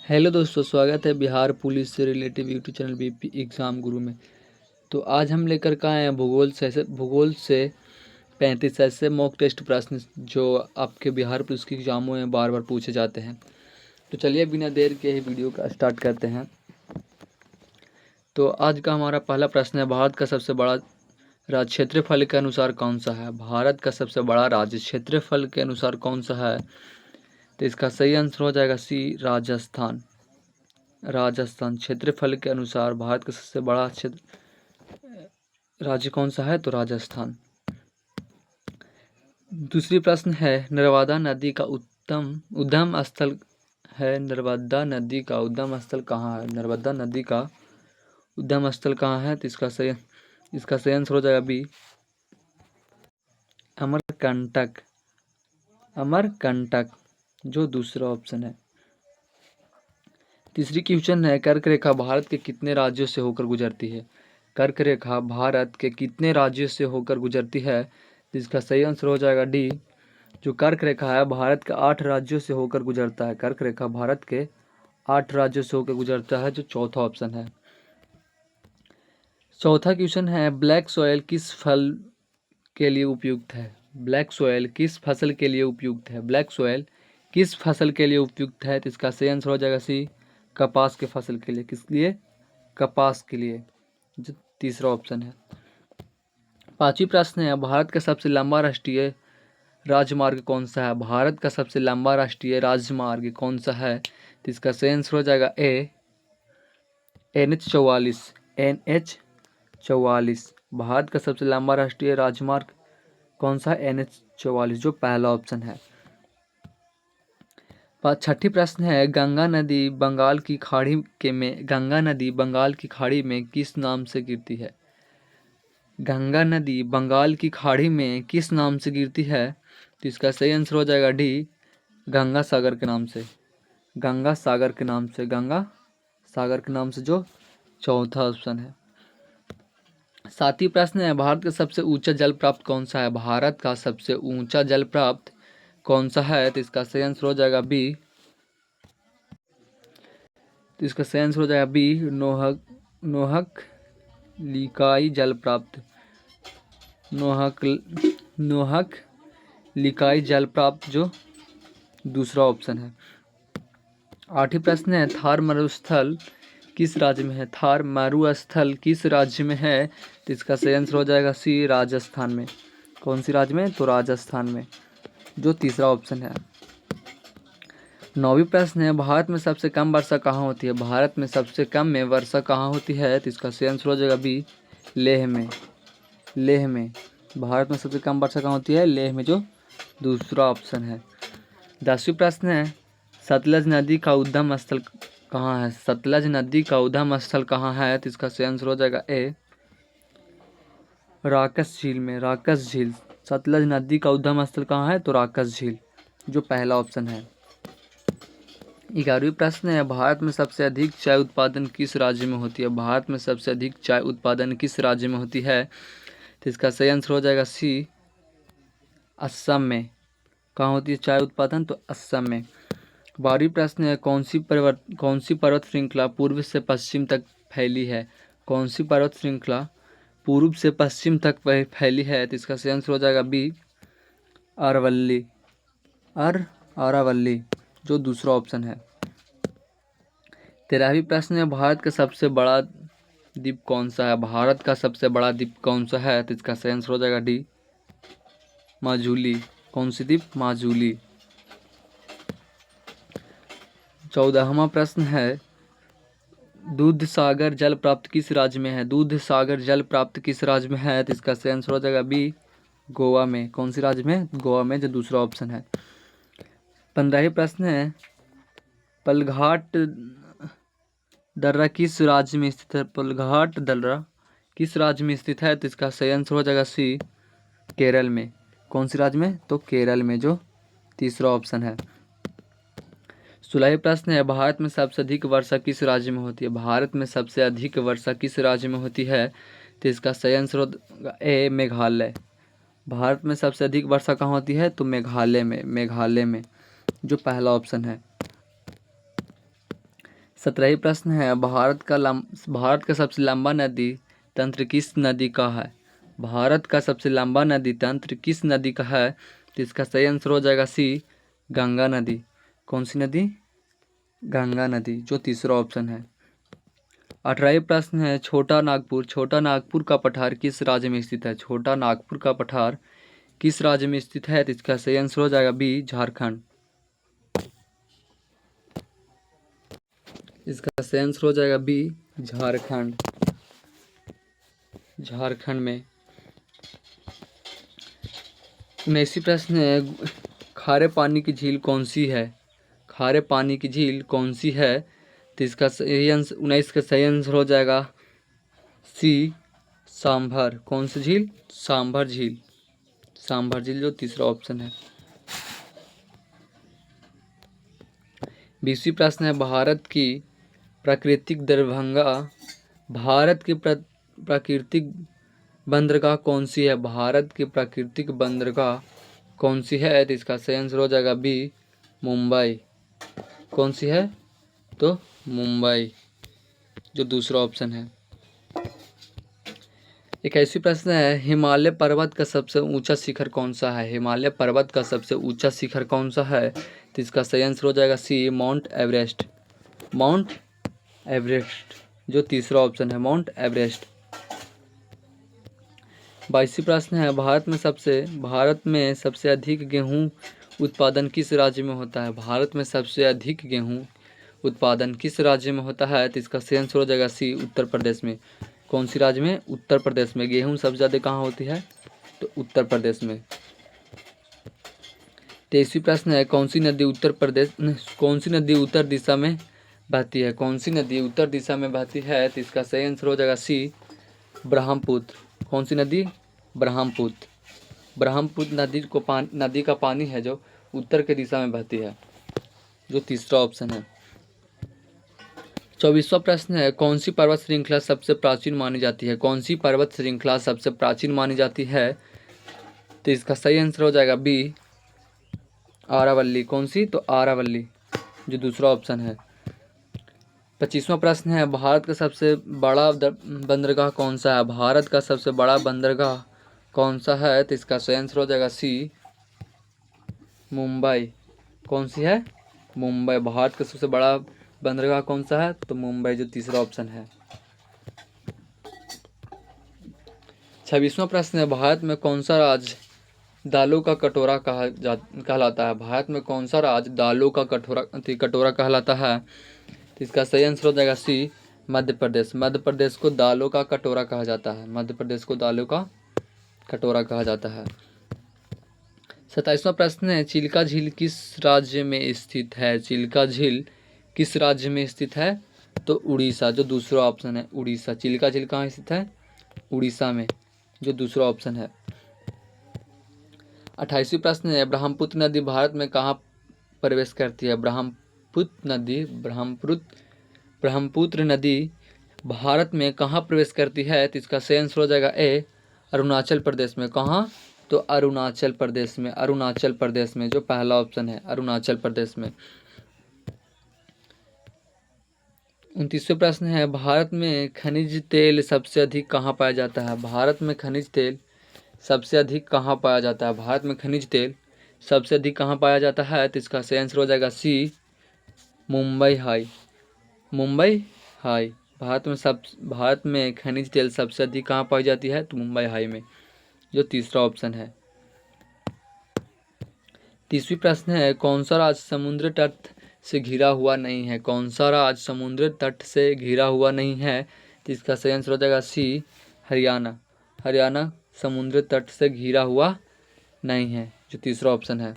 Hello दोस्तों, स्वागत है बिहार पुलिस से relative YouTube channel BP exam गुरु में। तो आज हम लेकर के आए हैं भूगोल से 35 ऐसे मॉक टेस्ट प्रश्न जो आपके बिहार पुलिस के एग्जामों में बार बार पूछे जाते हैं। तो चलिए बिना देर के ही वीडियो का स्टार्ट करते हैं। तो आज का हमारा पहला प्रश्न है, भारत का सबसे बड़ा राज्य क्षेत्रफल के अनुसार कौन सा है? भारत का सबसे बड़ा राज्य क्षेत्रफल के अनुसार कौन सा है? तो इसका सही आंसर हो जाएगा सी, राजस्थान। राजस्थान क्षेत्रफल के अनुसार भारत का सबसे बड़ा क्षेत्र राज्य कौन सा है? तो राजस्थान। दूसरी प्रश्न है, नर्मदा नदी का उद्गम स्थल है। नर्मदा नदी का उद्गम स्थल कहाँ है? नर्मदा नदी का उद्गम स्थल कहाँ है? तो इसका सही आंसर हो जाएगा बी, अमरकंटक। अमरकंटक जो दूसरा ऑप्शन है। तीसरी क्वेश्चन है, कर्क रेखा भारत के कितने राज्यों से होकर गुजरती है? कर्क रेखा भारत के कितने राज्यों से होकर गुजरती है? जिसका सही आंसर हो जाएगा डी, जो कर्क रेखा है भारत के 8 राज्यों से होकर गुजरता है। कर्क रेखा भारत के 8 राज्यों से होकर गुजरता है, जो चौथा ऑप्शन है। चौथा क्वेश्चन है, ब्लैक सॉयल किस फल के लिए उपयुक्त है? ब्लैक सॉयल किस फसल के लिए उपयुक्त है? ब्लैक सॉयल किस फसल के लिए उपयुक्त है? तो इसका सही आंसर हो जाएगा सी, कपास के फसल के लिए। किस लिए? कपास के लिए, जो तीसरा ऑप्शन है। पांचवी प्रश्न है, भारत का सबसे लंबा राष्ट्रीय राजमार्ग कौन सा है? भारत का सबसे लंबा राष्ट्रीय राजमार्ग कौन सा है? तो इसका सही आंसर हो जाएगा ए, NH 44। NH 44 भारत का सबसे लंबा राष्ट्रीय राजमार्ग कौन सा है? NH 44, जो पहला ऑप्शन है। छठी प्रश्न है, गंगा नदी बंगाल की खाड़ी में किस नाम से गिरती है? गंगा नदी बंगाल की खाड़ी में किस नाम से गिरती है? तो इसका सही आंसर हो जाएगा डी, गंगा सागर के नाम से। गंगा सागर के नाम से, गंगा सागर के नाम से, जो चौथा ऑप्शन है। सातवीं प्रश्न है, भारत का सबसे ऊंचा जल प्राप्त कौन सा है? भारत का सबसे ऊंचा जल प्राप्त कौन सा है? तो इसका सही आंसर हो जाएगा बी, नोहक लिकाई जल प्राप्त। नोहक लिकाई जल प्राप्त, जो दूसरा ऑप्शन है। आठवीं प्रश्न है, थार मरुस्थल किस राज्य में है? थार मरुस्थल किस राज्य में है? तो इसका सही आंसर हो जाएगा सी, राजस्थान में। कौन सी राज्य में? तो राजस्थान में, जो तीसरा ऑप्शन है। नौवीं प्रश्न है, भारत में सबसे कम वर्षा कहाँ होती है? भारत में सबसे कम में वर्षा कहाँ होती है? तो इसका सही आंसर हो जाएगा बी, लेह में। लेह में भारत में सबसे कम वर्षा कहाँ होती है? लेह में, जो दूसरा ऑप्शन है। 10वीं प्रश्न है, सतलज नदी का उद्गम स्थल कहाँ है? सतलज नदी का उद्गम स्थल कहाँ है? तो इसका सही आंसर हो जाएगा ए, राकस झील में। राकस झील। सतलज नदी का उद्गम स्थल कहाँ है? तो राकस झील, जो पहला ऑप्शन है। 11वीं प्रश्न है, भारत में सबसे अधिक चाय उत्पादन किस राज्य में होती है? भारत में सबसे अधिक चाय उत्पादन किस राज्य में होती है? तो इसका सही आंसर हो जाएगा सी, असम में। कहाँ होती है चाय उत्पादन? तो असम में। 12वीं प्रश्न है, कौन सी पर्वत श्रृंखला पूर्व से पश्चिम तक फैली है? कौन सी पर्वत श्रृंखला पूर्व से पश्चिम तक फैली है? तो इसका सही आंसर हो जाएगा बी, अरवल्ली। अरावली, जो दूसरा ऑप्शन है। 13वीं प्रश्न है, भारत का सबसे बड़ा द्वीप कौन सा है? भारत का सबसे बड़ा द्वीप कौन सा है? तो इसका सही आंसर हो जाएगा डी, माजुली। कौन सी द्वीप? माजुली। 14वां प्रश्न है, दूध सागर जल प्राप्त किस राज्य में है? दूध सागर जल प्राप्त किस राज्य में है? तो इसका सही आंसर हो जाएगा बी, गोवा में। कौन सी राज्य में? गोवा में, जो दूसरा ऑप्शन है। 15वीं प्रश्न है, पलघाट दर्रा किस राज्य में स्थित है? पलघाट दर्रा किस राज्य में स्थित है? तो इसका सही आंसर हो जाएगा सी, केरल में। कौन सी राज्य में? तो केरल में, जो तीसरा ऑप्शन है। 16वां प्रश्न है, भारत में सबसे अधिक वर्षा किस राज्य में होती है? भारत में सबसे अधिक वर्षा किस राज्य में होती है? तो इसका सही आंसर होगा ए, मेघालय। भारत में सबसे अधिक वर्षा कहाँ होती है? तो मेघालय में। मेघालय में, जो पहला ऑप्शन है। 17वां प्रश्न है, भारत का सबसे लंबा नदी तंत्र किस नदी का है? भारत का सबसे लंबा नदी तंत्र किस नदी का है? तो इसका सही आंसर हो जाएगा सी, गंगा नदी। कौन सी नदी? गंगा नदी, जो तीसरा ऑप्शन है। 18वां प्रश्न है, छोटा नागपुर का पठार किस राज्य में स्थित है? छोटा नागपुर का पठार किस राज्य में स्थित है? तो इसका सही आंसर हो जाएगा बी, झारखंड। इसका सही आंसर हो जाएगा बी, झारखंड। झारखंड में। 19वां प्रश्न है, खारे पानी की झील कौन सी है? खारे पानी की झील कौन सी है? तो इसका सही आंसर 19 का सही आंसर हो जाएगा सी, सांभर। कौन सी झील? सांभर झील। सांभर झील, जो तीसरा ऑप्शन है। 20वां प्रश्न है, भारत की प्राकृतिक बंदरगाह कौन सी है? भारत की प्राकृतिक बंदरगाह कौन सी है? तो इसका सही आंसर हो जाएगा बी, मुंबई। कौन सी है? तो मुंबई, जो दूसरा ऑप्शन है। 21वां प्रश्न है, हिमालय पर्वत का सबसे ऊंचा शिखर कौन सा है? हिमालय पर्वत का सबसे ऊंचा शिखर कौन सा है? तो इसका सही आंसर हो जाएगा सी, माउंट एवरेस्ट। माउंट एवरेस्ट, जो तीसरा ऑप्शन है, माउंट एवरेस्ट। 22वां प्रश्न है, भारत में सबसे अधिक गेहूं उत्पादन किस राज्य में होता है? भारत में सबसे अधिक गेहूं उत्पादन किस राज्य में होता है? तो इसका सही आंसर हो जाएगा सी, उत्तर प्रदेश में। कौन सी राज्य में? उत्तर प्रदेश में। गेहूं सबसे ज़्यादा कहाँ होती है? तो उत्तर प्रदेश में। 23वां प्रश्न है, कौन सी नदी उत्तर दिशा में बहती है? कौन सी नदी उत्तर दिशा में बहती है? तो इसका सही आंसर हो जाएगा सी, ब्रह्मपुत्र। कौन सी नदी? ब्रह्मपुत्र। ब्रह्मपुत्र नदी का पानी है जो उत्तर की दिशा में बहती है, जो तीसरा ऑप्शन है। 24वां प्रश्न है, कौन सी पर्वत श्रृंखला सबसे प्राचीन मानी जाती है? कौन सी पर्वत श्रृंखला सबसे प्राचीन मानी जाती है? तो इसका सही आंसर हो जाएगा बी, आरावल्ली। कौन सी? तो आरावल्ली, जो दूसरा ऑप्शन है। 25वां प्रश्न है, भारत का सबसे बड़ा बंदरगाह कौन सा है? भारत का सबसे बड़ा बंदरगाह कौन सा है? तो इसका सही आंसर हो जाएगा सी, मुंबई। कौन सी है? मुंबई। भारत का सबसे बड़ा बंदरगाह कौन सा है? तो मुंबई, जो तीसरा ऑप्शन है। 26वां प्रश्न है, भारत में कौन सा राज्य दालों का कटोरा कहलाता है? भारत में कौन सा राज्य दालों का कटोरा कहलाता है? तो इसका सही आंसर हो जाएगा सी, मध्य प्रदेश। मध्य प्रदेश को दालों का कटोरा कहा जाता है। मध्य प्रदेश को दालों का कटोरा कहा जाता है। 27वां प्रश्न है, चिल्का झील किस राज्य में स्थित है? चिल्का झील किस राज्य में स्थित है? तो उड़ीसा, जो दूसरा ऑप्शन है, उड़ीसा। चिल्का झील कहाँ स्थित है? उड़ीसा में, जो दूसरा ऑप्शन है। 28वां प्रश्न है, ब्रह्मपुत्र नदी भारत में कहाँ प्रवेश करती है? ब्रह्मपुत्र नदी भारत में कहाँ प्रवेश करती है? तो इसका सही आंसर हो जाएगा ए, अरुणाचल प्रदेश में। कहाँ? तो अरुणाचल प्रदेश में। अरुणाचल प्रदेश में, जो पहला ऑप्शन है, अरुणाचल प्रदेश में। 29वां प्रश्न है, भारत में खनिज तेल सबसे अधिक कहाँ पाया जाता है? भारत में खनिज तेल सबसे अधिक कहाँ पाया जाता है? भारत में खनिज तेल सबसे अधिक कहाँ पाया जाता है? तो इसका सही आंसर हो जाएगा सी, मुंबई हाई। मुंबई हाई। भारत में खनिज तेल सबसे अधिक कहाँ पाई जाती है? तो मुंबई हाई में, जो तीसरा ऑप्शन है। 30वां प्रश्न है, कौन सा राज्य समुद्र तट से घिरा हुआ नहीं है? कौन सा राज्य समुद्र तट से घिरा हुआ नहीं है? तो इसका सही आंसर हो जाएगा सी, हरियाणा। हरियाणा समुद्र तट से घिरा हुआ नहीं है, जो तीसरा ऑप्शन है।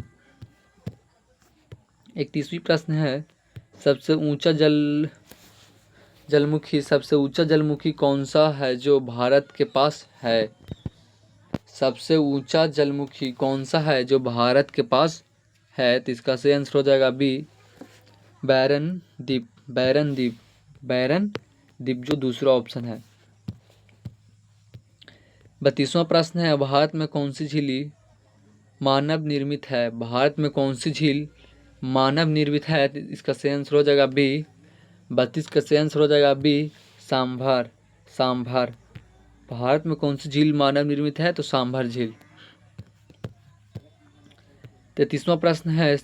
31वां प्रश्न है, सबसे ऊंचा जलमुखी कौन सा है जो भारत के पास है? सबसे ऊंचा जलमुखी कौन सा है जो भारत के पास है? तो इसका सही आंसर हो जाएगा बी, बैरन द्वीप, जो दूसरा ऑप्शन है। 32वां प्रश्न है, भारत में कौन सी झील मानव निर्मित है? भारत में कौन सी झील मानव निर्मित है? तो इसका सही आंसर हो जाएगा बी, 32 का सही आंसर हो जाएगा बी, सांभर। सांभर। भारत में कौन सी झील मानव निर्मित है? तो सांभर झील। 33वां प्रश्न है,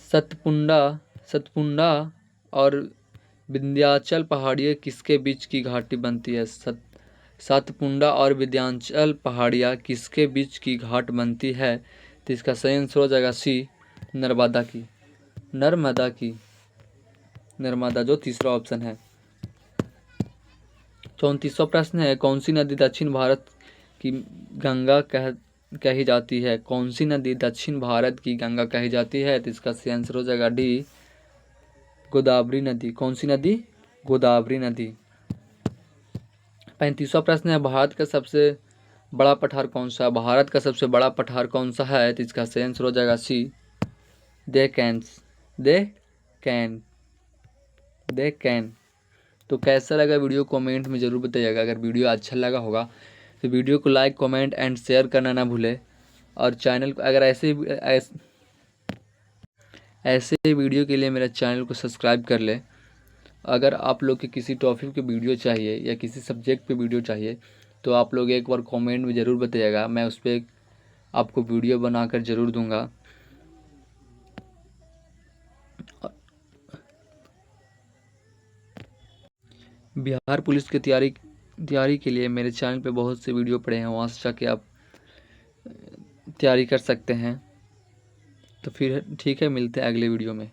सतपुंडा सतपुंडा और विंध्याचल पहाड़ियाँ किसके बीच की घाटी बनती है? सतपुंडा और विंध्याचल पहाड़ियाँ किसके बीच की घाट बनती है? तो इसका सही आंसर हो जाएगा सी, नर्मदा की। नर्मदा की। नर्मदा जो तीसरा ऑप्शन है। 34वां प्रश्न है, कौन सी नदी दक्षिण भारत की गंगा कही जाती है? कौन सी नदी दक्षिण भारत की गंगा कही जाती है? तो इसका सही आंसर हो जाएगा डी, गोदावरी नदी। कौन सी नदी? गोदावरी नदी। 35वां प्रश्न है, भारत का सबसे बड़ा पठार कौन सा है? भारत का सबसे बड़ा पठार कौन सा है? तो इसका सही आंसर हो जाएगा सी, डेक्कन। तो कैसा लगा वीडियो कमेंट में ज़रूर बताइएगा। अगर वीडियो अच्छा लगा होगा तो वीडियो को लाइक, कमेंट एंड शेयर करना ना भूलें। और चैनल को अगर ऐसे वीडियो के लिए मेरा चैनल को सब्सक्राइब कर ले। अगर आप लोग के किसी टॉपिक पे वीडियो चाहिए या किसी सब्जेक्ट पे वीडियो चाहिए तो आप लोग एक बार कमेंट में ज़रूर बताइएगा, मैं उस पर आपको वीडियो बनाकर ज़रूर दूंगा। बिहार पुलिस की तैयारी के लिए मेरे चैनल पे बहुत से वीडियो पड़े हैं, वहाँ से जाके आप तैयारी कर सकते हैं। तो फिर ठीक है, मिलते हैं अगले वीडियो में।